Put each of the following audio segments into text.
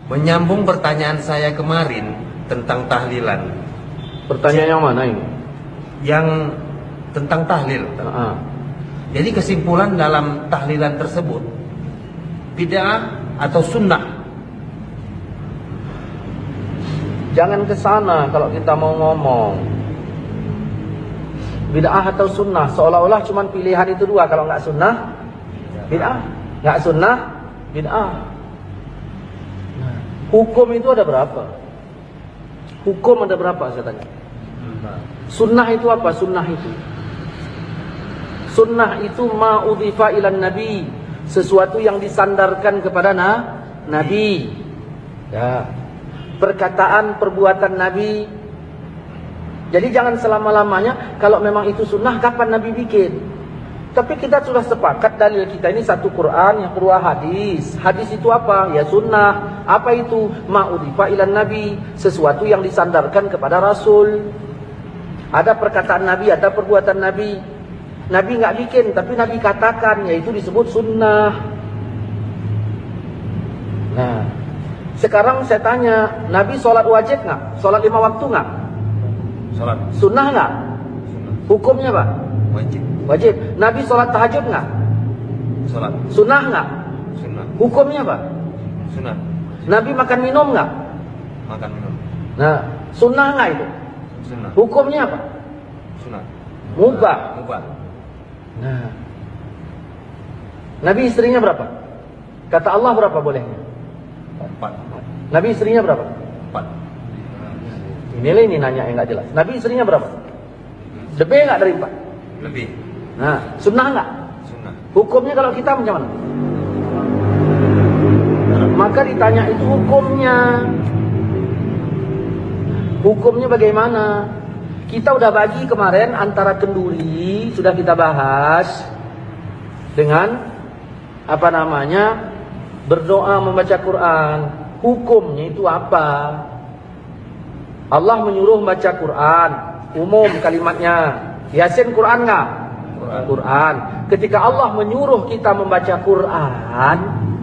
Menyambung pertanyaan saya kemarin tentang tahlilan. Pertanyaan yang mana ini? Yang tentang tahlil. Jadi kesimpulan dalam tahlilan tersebut, bid'ah atau sunnah? Jangan ke sana kalau kita mau ngomong. Bid'ah atau sunnah, seolah-olah cuma pilihan itu dua. Kalau nggak sunnah, bid'ah. Nggak sunnah, bid'ah. Hukum itu ada berapa? Hukum ada berapa saya tanya? Sunnah itu apa? Sunnah itu ma'udhifa ilan nabi, sesuatu yang disandarkan kepada nabi. Ya. Perkataan, perbuatan nabi. Jadi jangan selama-lamanya kalau memang itu sunnah, kapan nabi bikin? Tapi kita sudah sepakat dalil kita ini satu Quran, yang kedua hadis. Hadis itu apa? Ya sunnah. Apa itu? Ma'udhifa ilan nabi, sesuatu yang disandarkan kepada Rasul. Ada perkataan nabi, ada perbuatan nabi. Nabi nggak bikin, tapi nabi katakan, yaitu disebut sunnah. Nah, sekarang saya tanya, nabi sholat wajib nggak? Sholat 5 waktu nggak? Sholat. Sunnah nggak? Hukumnya Pak? Wajib. Wajib. Nabi sholat tahajud nggak? Sholat. Sunnah nggak? Sunnah. Hukumnya Pak? Sunnah. Nabi makan minum nggak? Makan minum. Nah, sunnah nggak itu? Sunnah. Hukumnya apa? Sunnah. Mubah. Mubah. Nah, Nabi istrinya berapa? Kata Allah berapa bolehnya? 4. Nabi istrinya berapa? 4. Ini nanya yang nggak jelas. Nabi istrinya berapa? Lebih nggak dari 4? Lebih. Nah, sunnah nggak? Sunnah. Hukumnya kalau kita macam mana? Maka ditanya itu hukumnya. Hukumnya bagaimana? Kita udah bagi kemarin antara kenduri, sudah kita bahas, dengan apa namanya, berdoa membaca Quran. Hukumnya itu apa? Allah menyuruh membaca Quran, umum kalimatnya. Yasin Quran nggak? Quran. Ketika Allah menyuruh kita membaca Quran,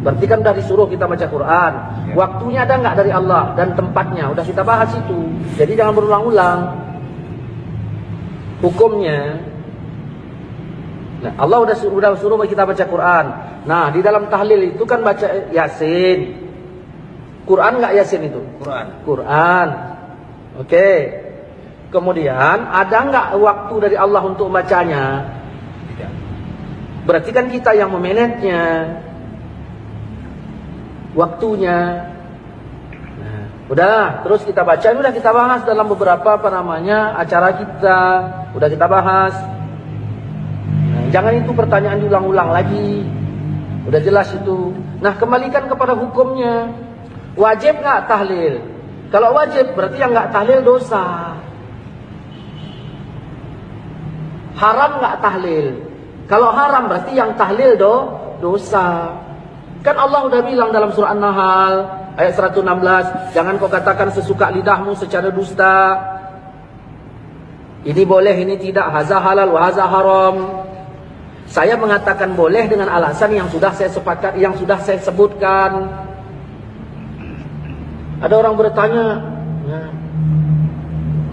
berarti kan sudah disuruh kita baca Quran. Waktunya ada nggak dari Allah dan tempatnya? Udah kita bahas itu. Jadi jangan berulang-ulang. Hukumnya, nah, Allah udah suruh kita baca Quran. Nah, di dalam tahlil itu kan baca Yasin. Quran nggak Yasin itu? Quran. Oke. Kemudian ada nggak waktu dari Allah untuk membacanya? Tidak. Berarti kan kita yang memanagenya, waktunya. Nah, udah, terus kita baca, udah kita bahas dalam beberapa acara kita, udah kita bahas. Nah, jangan itu pertanyaan diulang-ulang lagi, udah jelas itu. Nah, kembalikan kepada hukumnya. Wajib nggak tahlil? Kalau wajib berarti yang nggak tahlil dosa. Haram nggak tahlil? Kalau haram berarti yang tahlil dosa. Kan Allah udah bilang dalam surah An-Nahl ayat 116, jangan kau katakan sesuka lidahmu secara dusta. Ini boleh, ini tidak, haza halal wa haza haram. Saya mengatakan boleh dengan alasan yang sudah saya sepakat, yang sudah saya sebutkan. Ada orang bertanya,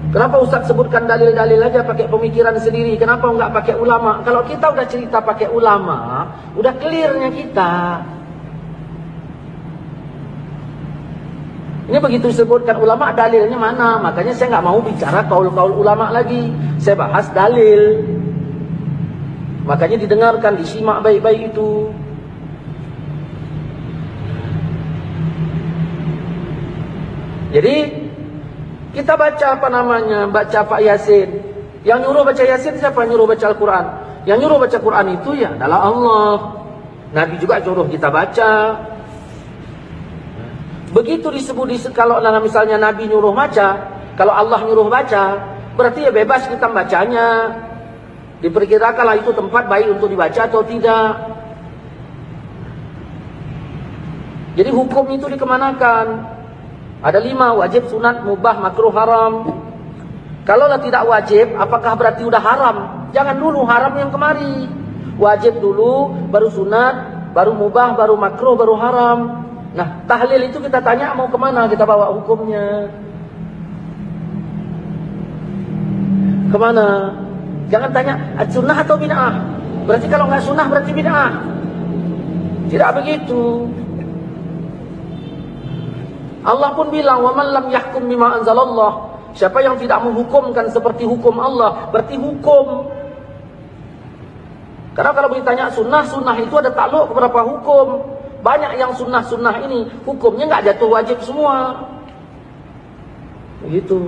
kenapa Ustaz sebutkan dalil-dalil aja pakai pemikiran sendiri? Kenapa enggak pakai ulama? Kalau kita udah cerita pakai ulama, udah clearnya kita. Ini begitu disebutkan ulama, dalilnya mana? Makanya saya nggak mau bicara kaul-kaul ulama lagi. Saya bahas dalil. Makanya didengarkan, disimak baik-baik itu. Jadi kita baca baca Pak Yasin. Yang nyuruh baca Yasin siapa? Yang nyuruh baca Al-Quran. Yang nyuruh baca Quran itu ya adalah Allah. Nabi juga nyuruh kita baca. Begitu disebut kalau misalnya Nabi nyuruh baca, kalau Allah nyuruh baca, berarti ya bebas kita membacanya. Diperkirakanlah itu tempat baik untuk dibaca atau tidak. Jadi hukum itu dikemanakan? Ada 5, wajib, sunat, mubah, makruh, haram. Kalau tidak wajib, apakah berarti udah haram? Jangan dulu haram yang kemari. Wajib dulu, baru sunat, baru mubah, baru makruh, baru haram. Nah, tahlil itu kita tanya mau kemana kita bawa hukumnya. Kemana? Jangan tanya sunnah atau bid'ah. Berarti kalau nggak sunnah berarti bid'ah. Tidak begitu. Allah pun bilang, "Wa man lam yahkum bima anzalallah." Siapa yang tidak menghukumkan seperti hukum Allah, berarti hukum. Karena kalau ditanya sunnah itu ada takluk beberapa hukum. Banyak yang sunnah ini hukumnya nggak jatuh wajib semua. Begitu.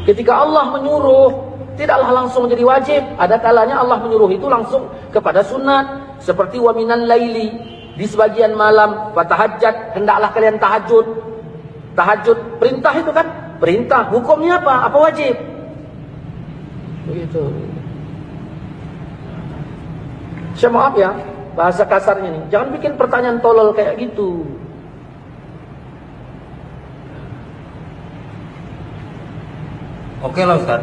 Ketika Allah menyuruh, tidaklah langsung menjadi wajib. Ada kalanya Allah menyuruh itu langsung kepada sunat. Seperti wa minal laili, di sebagian malam, fatahajjat, hendaklah kalian tahajud. Tahajud, perintah itu kan? Perintah, hukumnya apa? Apa wajib? Begitu. Saya maaf ya, bahasa kasarnya nih. Jangan bikin pertanyaan tolol kayak gitu. Oke lah Ustaz.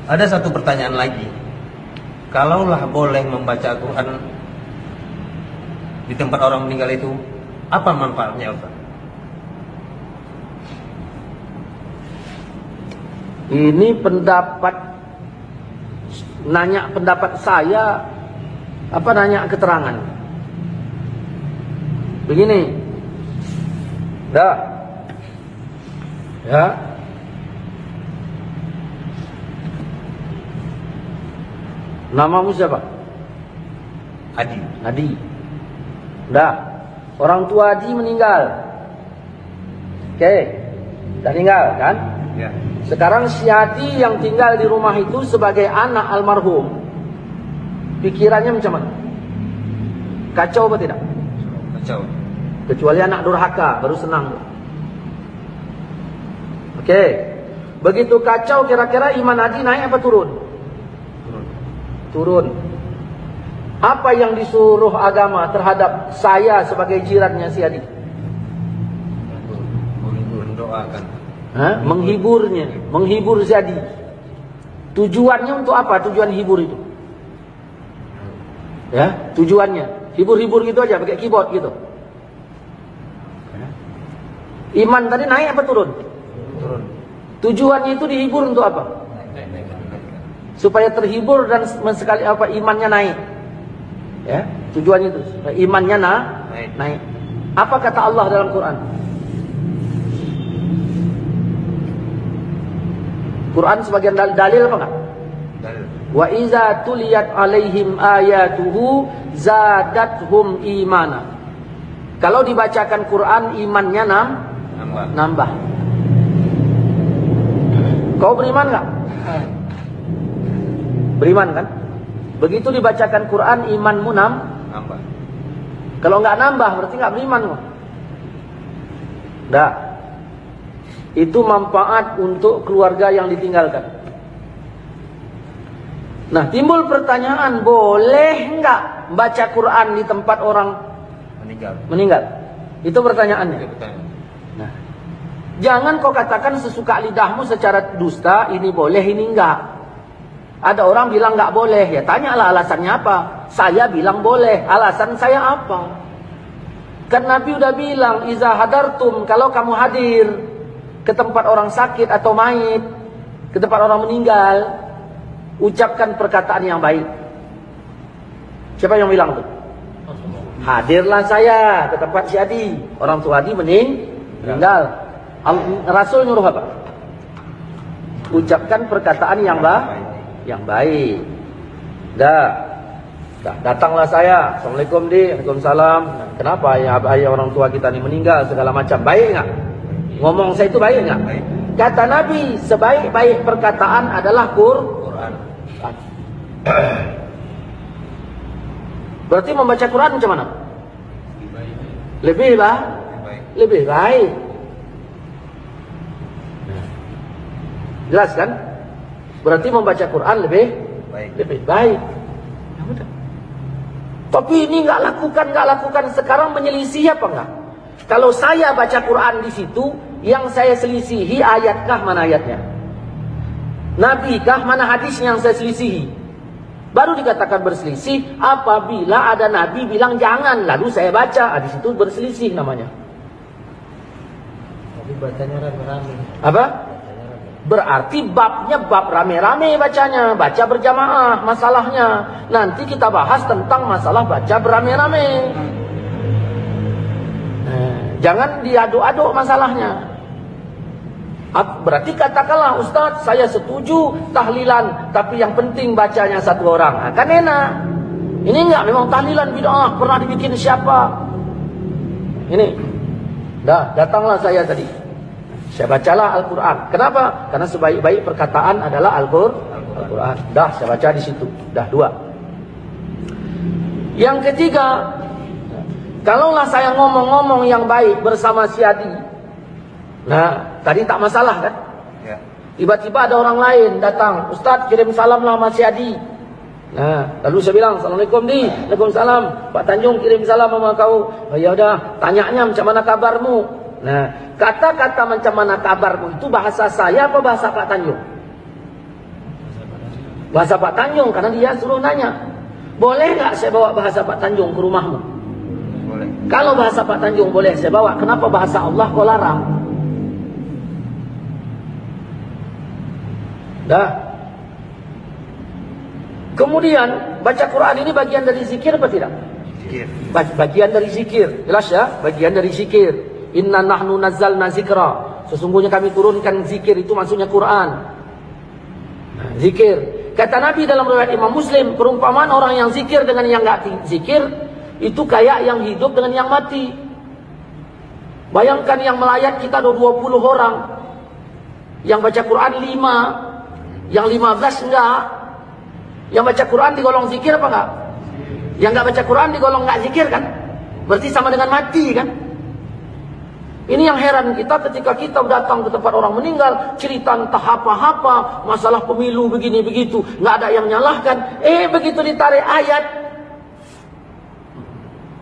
Ada satu pertanyaan lagi. Kalaulah boleh membaca Al-Quran di tempat orang meninggal itu, apa manfaatnya Ustaz? Ini pendapat, nanya pendapat saya, apa nanya keterangan? Begini. Dah. Ya. Namamu siapa? Adi. Adi. Dah. Orang tua Adi meninggal. Oke. Dah meninggal kan? Ya. Sekarang si Adi yang tinggal di rumah itu sebagai anak almarhum, pikirannya macam mana? Kacau apa tidak? Kacau. Kecuali anak durhaka, baru senang. Oke. Begitu kacau, kira-kira iman Adi naik apa turun? Turun. Apa yang disuruh agama terhadap saya sebagai jirannya si Adi? Mendoakan. Menghiburnya, menghibur si Adi. Tujuannya untuk apa? Tujuan hibur itu? Ya, tujuannya hibur-hibur gitu aja, pakai keyboard gitu. Iman tadi naik apa turun? Turun. Tujuannya itu dihibur untuk apa? Supaya terhibur dan sekali apa imannya naik. Ya, tujuannya itu supaya imannya naik. Apa kata Allah dalam Quran? Quran sebagian dalil apa enggak? Dalil. Wa iza tuliyat alaihim ayatuhu zadathum imana. Kalau dibacakan Quran imannya nambah. Kau beriman enggak? Beriman kan? Begitu dibacakan Quran imanmu nambah. Kalau enggak nambah berarti enggak beriman kok. Dah. Itu manfaat untuk keluarga yang ditinggalkan. Nah, timbul pertanyaan, boleh enggak baca Quran di tempat orang meninggal? Itu pertanyaannya. Nah, jangan kau katakan sesuka lidahmu secara dusta, ini boleh, ini enggak. Ada orang bilang enggak boleh, ya tanyalah alasannya apa. Saya bilang boleh, alasan saya apa? Kan Nabi udah bilang, iza hadartum, kalau kamu hadir ke tempat orang sakit atau mayit, ke tempat orang meninggal, ucapkan perkataan yang baik. Siapa yang bilang tuh? Hadirlah saya ke tempat si Adi. Orang tua Adi meninggal. Rasul nyuruh apa? Ucapkan perkataan yang baik. Datanglah saya. Assalamualaikum di. Waalaikumsalam. Kenapa ya orang tua kita ini meninggal segala macam? Baik enggak? Ngomong saya itu baik enggak? Baik. Kata Nabi, sebaik-baik perkataan adalah Quran. Berarti membaca Quran macam mana? Lebih baik. Jelas kan? Berarti membaca Quran lebih baik. Ya udah. Tapi ini nggak lakukan. Sekarang menyelisih apa enggak? Kalau saya baca Quran di situ, yang saya selisihi ayatkah mana ayatnya? Nabi kah mana hadis yang saya selisihi? Baru dikatakan berselisih apabila ada nabi bilang jangan, lalu saya baca. Di situ berselisih namanya. Tapi bacanya rame-rame. Apa? Berarti babnya bab rame-rame bacanya, baca berjamaah masalahnya. Nanti kita bahas tentang masalah baca berame-rame. Jangan diaduk-aduk masalahnya. Berarti katakanlah, Ustaz, saya setuju tahlilan, tapi yang penting bacanya satu orang. Kan enak. Ini enggak, memang tahlilan bid'ah, pernah dibikin siapa? Ini. Datanglah saya tadi. Saya bacalah Al-Quran. Kenapa? Karena sebaik-baik perkataan adalah Al-Quran. Saya baca di situ. 2. Yang ketiga, kalaulah saya ngomong-ngomong yang baik bersama si Adi. Nah, tadi tak masalah kan? Ya. Tiba-tiba ada orang lain datang, Ustaz kirim salam lah sama si Adi. Nah, lalu saya bilang, Assalamualaikum Di. Waalaikumsalam. Pak Tanjung kirim salam sama kau. Oh ya udah, tanyanya macam mana kabarmu? Nah, kata-kata macam mana kabarmu itu bahasa saya apa bahasa Pak Tanjung? Bahasa Pak Tanjung, karena dia suruh nanya. Boleh nggak saya bawa bahasa Pak Tanjung ke rumahmu? Boleh. Kalau bahasa Pak Tanjung boleh saya bawa, kenapa bahasa Allah kau larang? Kemudian baca Quran ini bagian dari zikir apa tidak? Zikir. Bagian dari zikir. Jelas ya? Bagian dari zikir. Inna nahnu nazzalna zikra. Sesungguhnya kami turunkan zikir, itu maksudnya Quran. Zikir. Kata Nabi dalam riwayat Imam Muslim, perumpamaan orang yang zikir dengan yang enggak zikir itu kayak yang hidup dengan yang mati. Bayangkan yang melayat kita ada 20 orang. Yang baca Quran 5. Yang 15 enggak. Yang baca Quran digolong zikir apa enggak? Yang enggak baca Quran digolong enggak zikir kan? Berarti sama dengan mati kan? Ini yang heran kita ketika kita datang ke tempat orang meninggal, cerita entah apa-apa, masalah pemilu begini begitu, enggak ada yang nyalahkan. Begitu ditarik ayat,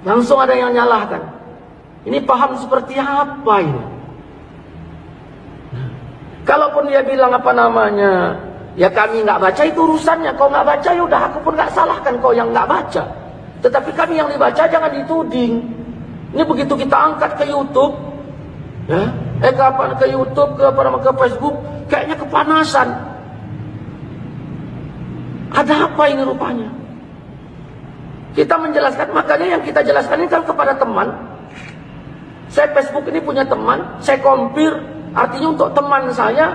langsung ada yang nyalahkan. Ini paham seperti apa ini? Kalaupun dia bilang apa namanya, ya kami nggak baca, itu urusannya. Kau nggak baca, ya udah, aku pun nggak salahkan kau yang nggak baca. Tetapi kami yang dibaca jangan dituding. Ini begitu kita angkat ke YouTube, ya, ke YouTube, ke Facebook, kayaknya kepanasan. Ada apa ini rupanya? Kita menjelaskan, makanya yang kita jelaskan ini kan kepada teman. Saya Facebook ini punya teman, saya compare, artinya untuk teman saya.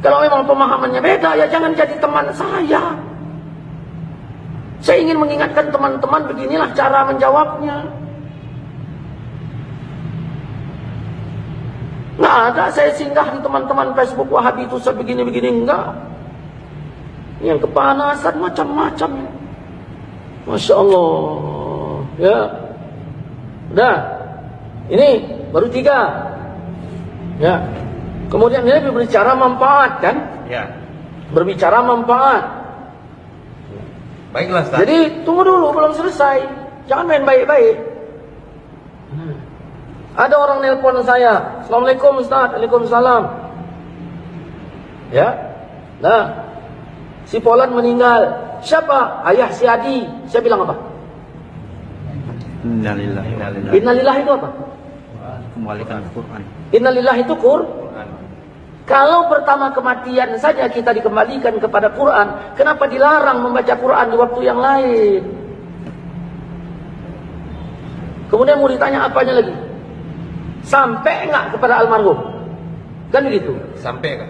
Kalau memang pemahamannya beda, ya jangan jadi teman saya. Saya ingin mengingatkan teman-teman, beginilah cara menjawabnya. Nggak ada saya singgah di teman-teman Facebook Wahabi itu sebegini-begini, enggak. Yang kepanasan macam-macam. Masya Allah. Ya. Udah. Ini baru 3. Ya. Kemudian ini berbicara manfaat kan? Ya. Berbicara manfaat. Baiklah, Ustaz. Jadi tunggu dulu, belum selesai. Jangan main baik-baik. Ada orang nelpon saya, Assalamualaikum Ustaz. Waalaikumsalam. Ya. Nah, si Polan meninggal. Siapa? Ayah si Adi. Saya bilang apa? Innalillahi. Innalillah itu apa? Kembalikan Quran. Innalillah itu Quran. Kalau pertama kematian saja kita dikembalikan kepada Quran, kenapa dilarang membaca Quran di waktu yang lain? Kemudian mau ditanya apanya lagi? Sampai enggak kepada almarhum? Kan begitu? Sampai kan?